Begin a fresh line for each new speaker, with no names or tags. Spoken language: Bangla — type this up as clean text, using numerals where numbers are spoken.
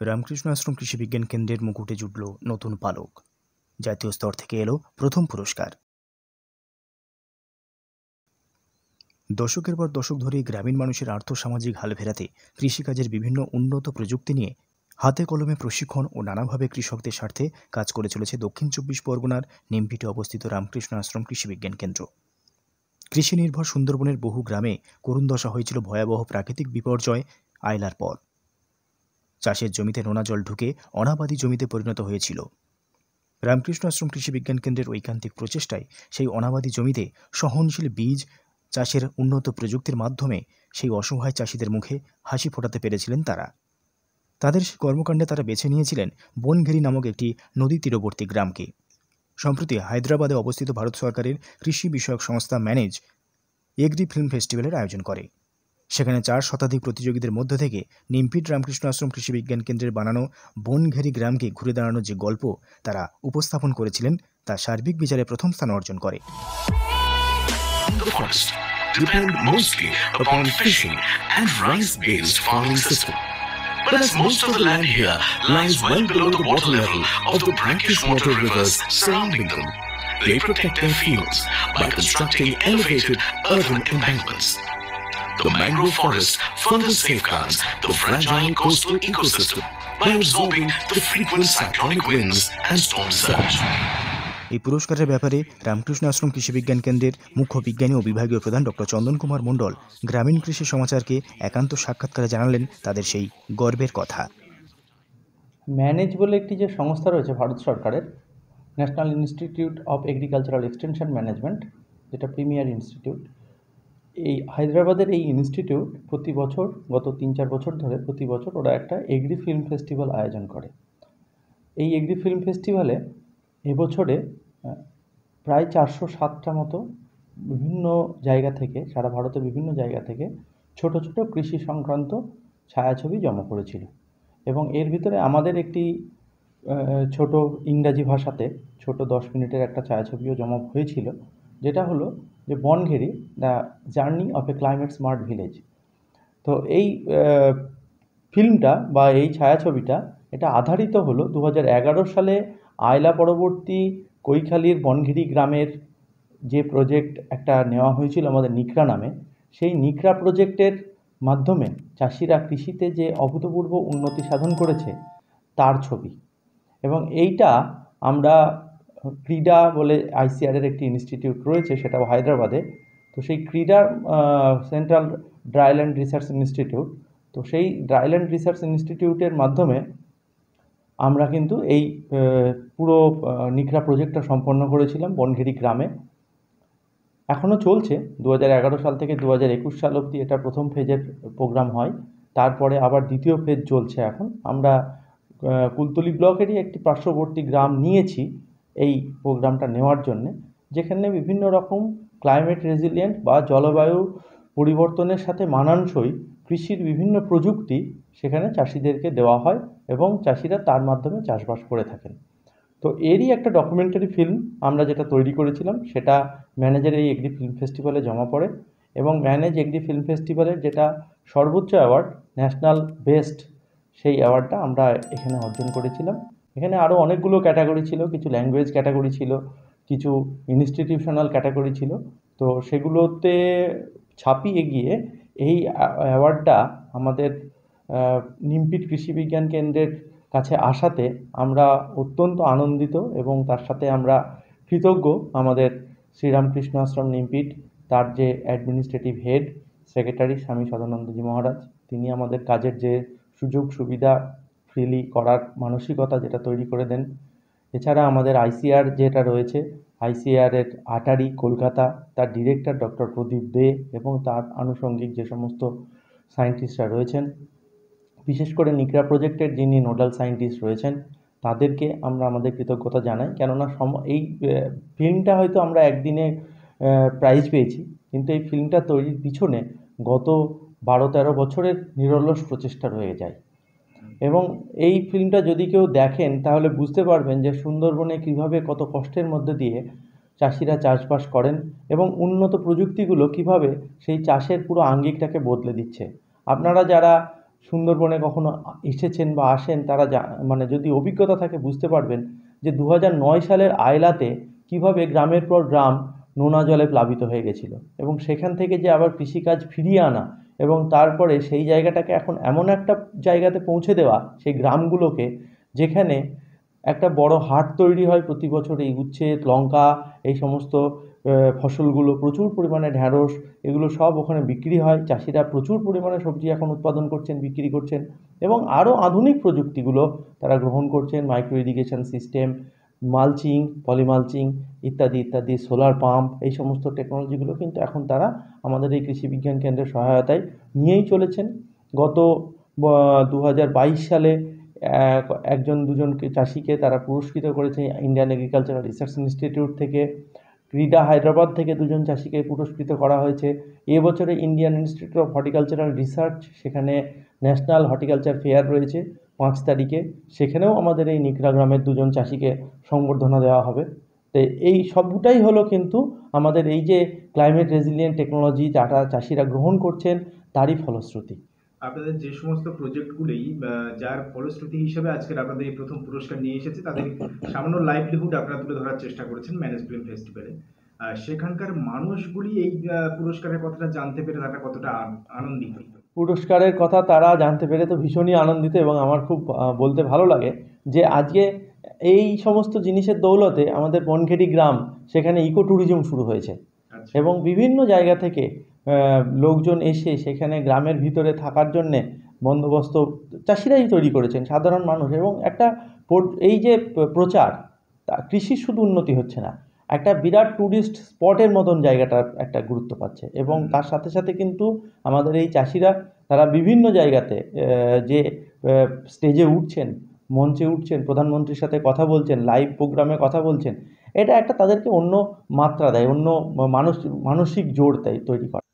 রামকৃষ্ণ আশ্রম কৃষি বিজ্ঞান কেন্দ্রের মুকুটে জুটল নতুন পালক। জাতীয় স্তর থেকে এলো প্রথম পুরস্কার। দশকের পর দশক ধরে গ্রামীণ মানুষের আর্থসামাজিক হাল ফেরাতে কৃষিকাজের বিভিন্ন উন্নত প্রযুক্তি নিয়ে হাতে কলমে প্রশিক্ষণ ও নানাভাবে কৃষকদের স্বার্থে কাজ করে চলেছে দক্ষিণ চব্বিশ পরগনার নিমপিটে অবস্থিত রামকৃষ্ণ আশ্রম কৃষি বিজ্ঞান কেন্দ্র। কৃষি নির্ভর সুন্দরবনের বহু গ্রামে করুণ দশা হয়েছিল ভয়াবহ প্রাকৃতিক বিপর্যয় আয়লার পর। চাষের জমিতে নোনা জল ঢুকে অনাবাদি জমিতে পরিণত হয়েছিল। রামকৃষ্ণ আশ্রম কৃষি বিজ্ঞান কেন্দ্রের ঐকান্তিক প্রচেষ্টায় সেই অনাবাদি জমিতে সহনশীল বীজ চাষের উন্নত প্রযুক্তির মাধ্যমে সেই অসহায় চাষিদের মুখে হাসি ফোটাতে পেরেছিলেন তারা। তাদের সেই কর্মকাণ্ডে তারা বেছে নিয়েছিলেন বনঘেরি নামক একটি নদী তীরবর্তী গ্রামকে। সম্প্রতি হায়দ্রাবাদে অবস্থিত ভারত সরকারের কৃষি বিষয়ক সংস্থা ম্যানেজ এগ্রি ফিল্ম ফেস্টিভ্যালের আয়োজন করে। সেখানে 4 শতাধিক প্রতিযোগীদের মধ্য থেকে নিমপিট রামকৃষ্ণ আশ্রম কৃষি বিজ্ঞান কেন্দ্রের বানানো বনঘেরি গ্রামকে ঘুরে দাঁড়ানোর যে গল্প তারা উপস্থাপন করেছিলেন তা সার্বিক বিচারে প্রথম স্থান অর্জন করে।
The forest depend mostly upon fishing and rice-based farming system. But as most of the land here lies well below the water level of the brackish water rivers surrounding them, they protect their fields by constructing elevated earthen embankments. The mangrove forest further safeguards the fragile coastal ecosystem by absorbing the frequent cyclonic winds and storm surge.
এই পুরস্কারের ব্যাপারে রামকৃষ্ণ আশ্রম কৃষি বিজ্ঞান কেন্দ্রের মুখ্য বিজ্ঞানী ও বিভাগীয় প্রধান ডক্টর চন্দন কুমার মণ্ডল গ্রামীণ কৃষি সমাচারকে একান্ত সাক্ষাৎকারে জানালেন তাদের সেই গর্বের কথা।
ম্যানেজ বলে একটি যে সংস্থা রয়েছে ভারত সরকারের, national institute of agricultural extension management, যেটা প্রিমিয়ার ইনস্টিটিউট, এই হায়দ্রাবাদের এই ইনস্টিটিউট প্রতি বছর গত 3-4 বছর ধরে প্রতি বছর ওরা একটা এগ্রি ফিল্ম ফেস্টিভ্যাল আয়োজন করে। এই এগ্রি ফিল্ম ফেস্টিভ্যালে এবছরে প্রায় 407টা মতো বিভিন্ন জায়গা থেকে, সারা ভারতের বিভিন্ন জায়গা থেকে ছোট ছোট কৃষি সংক্রান্ত ছায়াছবি জমা পড়েছিল। এবং এর ভিতরে আমাদের একটি ছোট ইংরাজি ভাষাতে ছোট 10 মিনিটের একটা ছায়াছবিও জমা হয়েছিল, যেটা হলো যে Bonogheri the journey of a climate smart village. তো এই ফিল্মটা বা এই ছায়াছবিটা এটা আধারিত হলো 2011 সালে আয়লা পরবর্তী কৈখালির বনঘেরি গ্রামের যে প্রজেক্ট একটা নেওয়া হয়েছিল আমাদের নিকরা নামে, সেই নিকরা প্রজেক্টের মাধ্যমে চাষিরা কৃষিতে যে অভূতপূর্ব উন্নতি সাধন করেছে তার ছবি। এবং এইটা আমরা ক্রীড়া বলে আইসিআরের একটি ইনস্টিটিউট রয়েছে, সেটাও হায়দ্রাবাদে। তো সেই ক্রীড়া সেন্ট্রাল ড্রাইল্যান্ড রিসার্চ ইনস্টিটিউট, তো সেই ড্রাইল্যান্ড রিসার্চ ইনস্টিটিউটের মাধ্যমে আমরা কিন্তু এই পুরো নিকরা প্রজেক্টটা সম্পন্ন করেছিলাম বনঘেরি গ্রামে। এখনও চলছে, 2011 সাল থেকে 2021 সাল অবধি এটা প্রথম ফেজের প্রোগ্রাম হয়। তারপরে আবার দ্বিতীয় ফেজ চলছে। এখন আমরা কুলতলি ব্লকেরই একটি পার্শ্ববর্তী গ্রাম নিয়েছি এই প্রোগ্রামটা নেওয়ার জন্যে, যেখানে বিভিন্ন রকম ক্লাইমেট রেজিলিয়েন্ট বা জলবায়ু পরিবর্তনের সাথে মানানসই কৃষির বিভিন্ন প্রযুক্তি সেখানে চাষিদেরকে দেওয়া হয় এবং চাষিরা তার মাধ্যমে চাষবাস করে থাকেন। তো এরই একটা ডকুমেন্টারি ফিল্ম আমরা যেটা তৈরি করেছিলাম সেটা ম্যানেজের এই এগ্রি ফিল্ম ফেস্টিভ্যালে জমা পড়ে। এবং ম্যানেজ এগ্রি ফিল্ম ফেস্টিভ্যালের যেটা সর্বোচ্চ অ্যাওয়ার্ড ন্যাশনাল বেস্ট, সেই অ্যাওয়ার্ডটা আমরা এখানে অর্জন করেছিলাম। এখানে আরও অনেকগুলো ক্যাটাগরি ছিল, কিছু ল্যাঙ্গুয়েজ ক্যাটাগরি ছিল, কিছু ইনস্টিটিউশনাল ক্যাটাগরি ছিল। তো সেগুলোতে ছাপিয়ে গিয়ে এই অ্যাওয়ার্ডটা আমাদের নিমপিট কৃষি বিজ্ঞান কেন্দ্রের কাছে আসাতে আমরা অত্যন্ত আনন্দিত এবং তার সাথে আমরা কৃতজ্ঞ আমাদের শ্রীরামকৃষ্ণ আশ্রম নিমপিট, তার যে অ্যাডমিনিস্ট্রেটিভ হেড সেক্রেটারি স্বামী সদানন্দজি মহারাজ, তিনি আমাদের কাজের যে সুযোগ সুবিধা ফ্রিলি করার মানসিকতা যেটা তৈরি করে দেন। এছাড়া আমাদের আইসিআর যেটা রয়েছে, আইসিআরের আটারি কলকাতা, তার ডিরেক্টর ডক্টর প্রদীপ দে এবং তার আনুষঙ্গিক যে সমস্ত সায়েন্টিস্টরা রয়েছেন, বিশেষ করে নিকরা প্রজেক্টের যিনি নোডাল সায়েন্টিস্ট রয়েছেন, তাদেরকে আমরা আমাদের কৃতজ্ঞতা জানাই। কেননা এই ফিল্মটা হয়তো আমরা একদিনে প্রাইজ পেয়েছি, কিন্তু এই ফিল্মটা তৈরির পিছনে গত 12-13 বছরের নিরলস প্রচেষ্টা রয়ে যায়। এবং এই ফিল্মটা যদি কেউ দেখেন তাহলে বুঝতে পারবেন যে সুন্দরবনে কীভাবে কত কষ্টের মধ্যে দিয়ে চাষিরা চাষবাস করেন এবং উন্নত প্রযুক্তিগুলো কিভাবে সেই চাষের পুরো আঙ্গিকটাকে বদলে দিচ্ছে। আপনারা যারা সুন্দরবনে কখনো এসেছেন বা আসেন তারা মানে যদি অভিজ্ঞতা থাকে বুঝতে পারবেন যে 2009 সালের আয়লাতে কিভাবে গ্রামের পর গ্রাম নোনা জলে প্লাবিত হয়ে গেছিল, এবং সেখান থেকে যে আবার কৃষিকাজ ফিরিয়ে আনা এবং তারপরে সেই জায়গাটাকে এখন এমন একটা জায়গাতে পৌঁছে দেওয়া সেই গ্রামগুলোকে, যেখানে একটা বড় হাট তৈরি হয় প্রতি বছর এই উচ্ছে, লঙ্কা, এই সমস্ত ফসলগুলো প্রচুর পরিমাণে, ঢ্যাঁড়স, এগুলো সব ওখানে বিক্রি হয়। চাষিরা প্রচুর পরিমাণে সবজি এখন উৎপাদন করছেন, বিক্রি করছেন, এবং আরও আধুনিক প্রযুক্তিগুলো তারা গ্রহণ করছেন। মাইক্রো ইরিগেশন সিস্টেম, মালচিং, পলিমালচিং ইত্যাদি ইত্যাদি, সোলার পাম্প, এই সমস্ত টেকনোলজিগুলো কিন্তু এখন তারা আমাদের এই কৃষি বিজ্ঞান কেন্দ্রের সহায়তায় নিয়েই চলেছেন। গত 2022 সালে একজন দুজনকে চাষিকে তারা পুরস্কৃত করেছে ইন্ডিয়ান এগ্রিকালচারাল রিসার্চ ইনস্টিটিউট থেকে। ক্রীড়া হায়দ্রাবাদ থেকে দুজন চাষিকে পুরস্কৃত করা হয়েছে। এবছরে Indian institute of horticultural research, সেখানে ন্যাশনাল হর্টিকালচার ফেয়ার রয়েছে 5 তারিখে, সেখানেও আমাদের এই নিকড়া গ্রামের দুজন চাষিকে সংবর্ধনা দেওয়া হবে। তো এই সবটাই হলো কিন্তু আমাদের এই যে ক্লাইমেট রেজিলিয়েন্ট টেকনোলজি যারা চাষিরা গ্রহণ করছেন তারই ফলশ্রুতি।
আপনাদের যে সমস্ত প্রজেক্টগুলি যার ফলশ্রুতি হিসেবে আজকের আপনাদের এই প্রথম পুরস্কার নিয়ে এসেছে, তাদের সামান্য লাইভলিহুড আপনারা তুলে ধরার চেষ্টা করেছেন ম্যানেজ ফিল্ম ফেস্টিভ্যালে। সেখানকার মানুষগুলি এই পুরস্কারের কথাটা জানতে পেরে তারা কতটা আনন্দিত?
পুরস্কারের কথা তারা জানতে পেরে তো ভীষণই আনন্দিত, এবং আমার খুব বলতে ভালো লাগে যে আজকে এই সমস্ত জিনিসের দৌলতে আমাদের বনখেড়ি গ্রাম, সেখানে ইকো ট্যুরিজম শুরু হয়েছে, এবং বিভিন্ন জায়গা থেকে লোকজন এসে সেখানে গ্রামের ভিতরে থাকার জন্যে বন্দোবস্ত চাষিরাই তৈরি করেছেন, সাধারণ মানুষ। এবং একটা এই যে প্রচার, কৃষির শুধু উন্নতি হচ্ছে না, একটা বিরাট ট্যুরিস্ট স্পটের মতন জায়গাটার একটা গুরুত্ব পাচ্ছে। এবং তার সাথে সাথে কিন্তু আমাদের এই চাষিরা তারা বিভিন্ন জায়গাতে যে স্টেজে উঠছেন, মঞ্চে উঠছেন, প্রধানমন্ত্রীর সাথে কথা বলছেন, লাইভ প্রোগ্রামে কথা বলছেন, এটা একটা তাদেরকে অন্য মাত্রা দেয়, অন্য মানসিক জোর তৈরি করে।